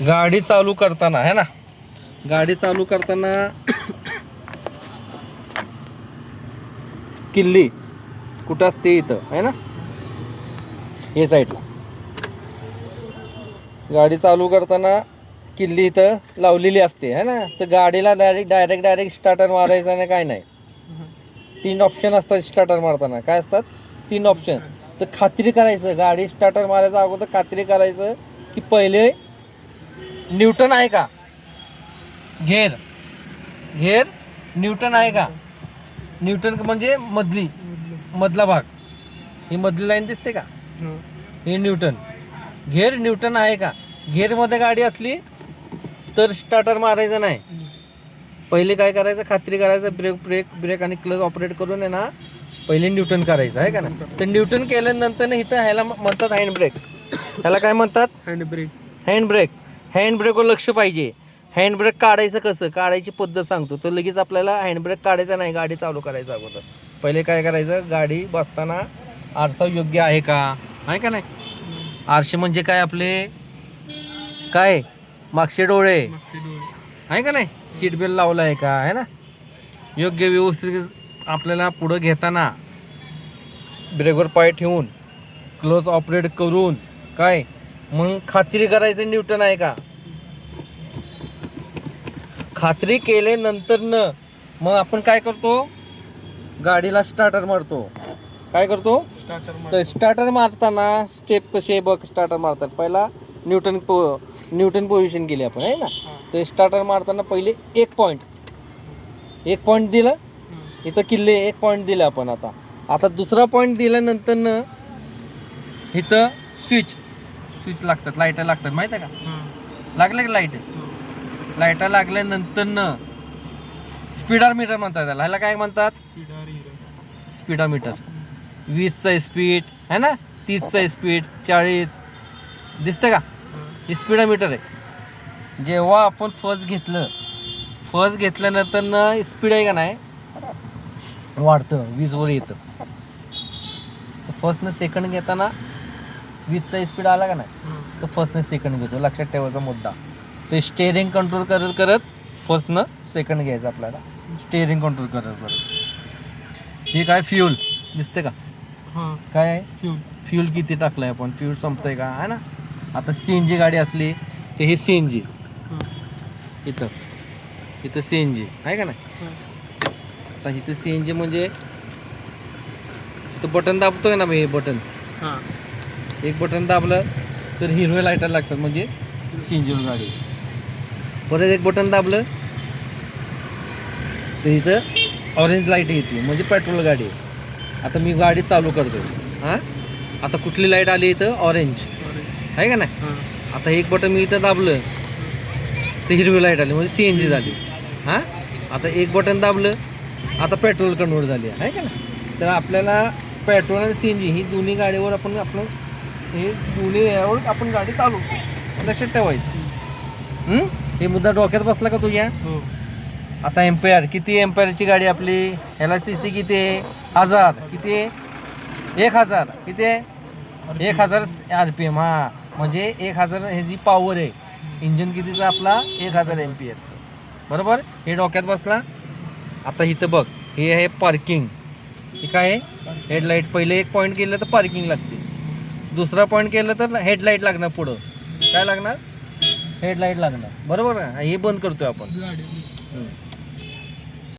गाडी चालू करताना है ना, गाडी चालू करताना किल्ली कुठं असते इथं आहे ना, हे साईडला गाडी चालू करताना किल्ली इथं लावलेली असते है ना. तर गाडीला डायरेक्ट स्टार्टर मारायचा नाही, काय नाही. 3 ऑप्शन असतात स्टार्टर मारताना. काय असतात 3 ऑप्शन. तर खात्री करायचं गाडी स्टार्टर मारायचा अगोदर खात्री करायचं की पहिले न्यूटन आहे का, घेर न्यूटन आहे का. न्यूटन म्हणजे मधला भाग, ही मधली लाईन दिसते का, हे न्यूटन. घेर न्यूटन आहे का. घेरमध्ये गाडी असली तर स्टार्टर मारायचं नाही. पहिले काय करायचं, खात्री करायचं ब्रेक आणि क्लच ऑपरेट करून आहे ना पहिले न्यूटन करायचं आहे का ना. तर न्यूटन केल्यानंतर इथं ह्याला म्हणतात हँड ब्रेक. ह्याला काय म्हणतात, हँड ब्रेकवर लक्ष पाहिजे. हँड ब्रेक काढायचं कसं, काढायची पद्धत सांगतो. तर लगेच आपल्याला हँड ब्रेक काढायचा नाही, गाडी चालू करायचं अगोदर. पहिले काय करायचं, गाडी बसताना आरसा योग्य आहे का, आहे का नाही. आरसे म्हणजे काय आपले, काय मागचे डोळे आहे का नाही. सीट बेल्ट लावला आहे का, आहे ना. योग्य व्यवस्थित आपल्याला पुढं घेताना ब्रेकवर पाय ठेवून क्लच ऑपरेट करून काय मग खात्री करायचं न्यूटन आहे का. खात्री केल्यानंतर मग आपण काय करतो, गाडीला स्टार्टर मारतो. काय करतो, तर स्टार्टर मारताना स्टेप कसे बघ. स्टार्टर मारतात पहिला न्यूटन पोझिशन केली आपण आहे ना. तर स्टार्टर मारताना पहिले एक पॉईंट दिलं इथं किल्ले, एक पॉईंट दिलं आपण. आता दुसरा पॉईंट दिल्यानंतर इथं स्विच लागतात, लाईटा लागतात, माहिती आहे का. लागले का लाईटा लागल्यानंतर स्पीडोमीटर म्हणतात त्याला. ह्याला काय म्हणतात, स्पीडोमीटर. 20चा स्पीड आहे ना, 30चा स्पीड, 40 दिसतं का, हे स्पीडोमीटर आहे. जेव्हा आपण फर्स्ट घेतल्यानंतर स्पीड आहे का नाही वाढतं, 20वर येतं. तर फर्स्टनं सेकंड घेताना 20चा स्पीड आला का नाही तर फर्स्टनं सेकंड घेतो. लक्षात ठेवायचा मुद्दा. ते स्टेअरिंग कंट्रोल करत फर्स्टनं सेकंड घ्यायचं आपल्याला. स्टेअरिंग कंट्रोल करत. हे काय फ्यूल दिसते का, काय आहे फ्यूल किती टाकलंय आपण, फ्यूल संपतंय का, आहे ना. आता CNG गाडी असली तर हे CNG इथं CNG आहे का नाही. आता इथं CNG म्हणजे इथं बटन दाबतोय ना मी, हे बटन एक बटन दाबलं तर हिरवे लाईटर लागतात म्हणजे CNG गाडी. परत एक बटन दाबलं तर इथं ऑरेंज लाईट येते म्हणजे पेट्रोल गाडी. आता मी गाडी चालू करतो. हां, आता कुठली लाईट आली इथं, ऑरेंज आहे का नाही. आता एक बटन मी इथं दाबलं तर हिरवी लाईट आली म्हणजे CNG झाली. हां, आता एक बटन दाबलं आता पेट्रोल कन्वर्ट झाली आहे का ना. तर आपल्याला पेट्रोल आणि CNG ही दोन्ही गाडीवर आपलं हे दोन्ही यावर आपण गाडी चालवतो. लक्षात ठेवायचं. हे मुद्दा डोक्यात बसला का तुझ्या. आता एम्पेअर किती, एम्पेअरची गाडी आपली, ह्याला CC किती आहे, 1000 किती आहे, 1000 किती आहे, 1000 RPM. हा म्हणजे 1000 ह्याची पॉवर आहे. इंजन कितीचा आपला 1000 एम्पियरचं. बरोबर, हे डोक्यात बसला. आता इथं बघ, हे आहे पार्किंग. हे काय आहे, हेडलाईट. पहिले एक पॉईंट केलं तर पार्किंग लागते, दुसरा पॉईंट केलं तर हेडलाईट लागणार. पुढं काय लागणार, हेडलाईट लागणार. बरोबर ना. हे बंद करतोय आपण.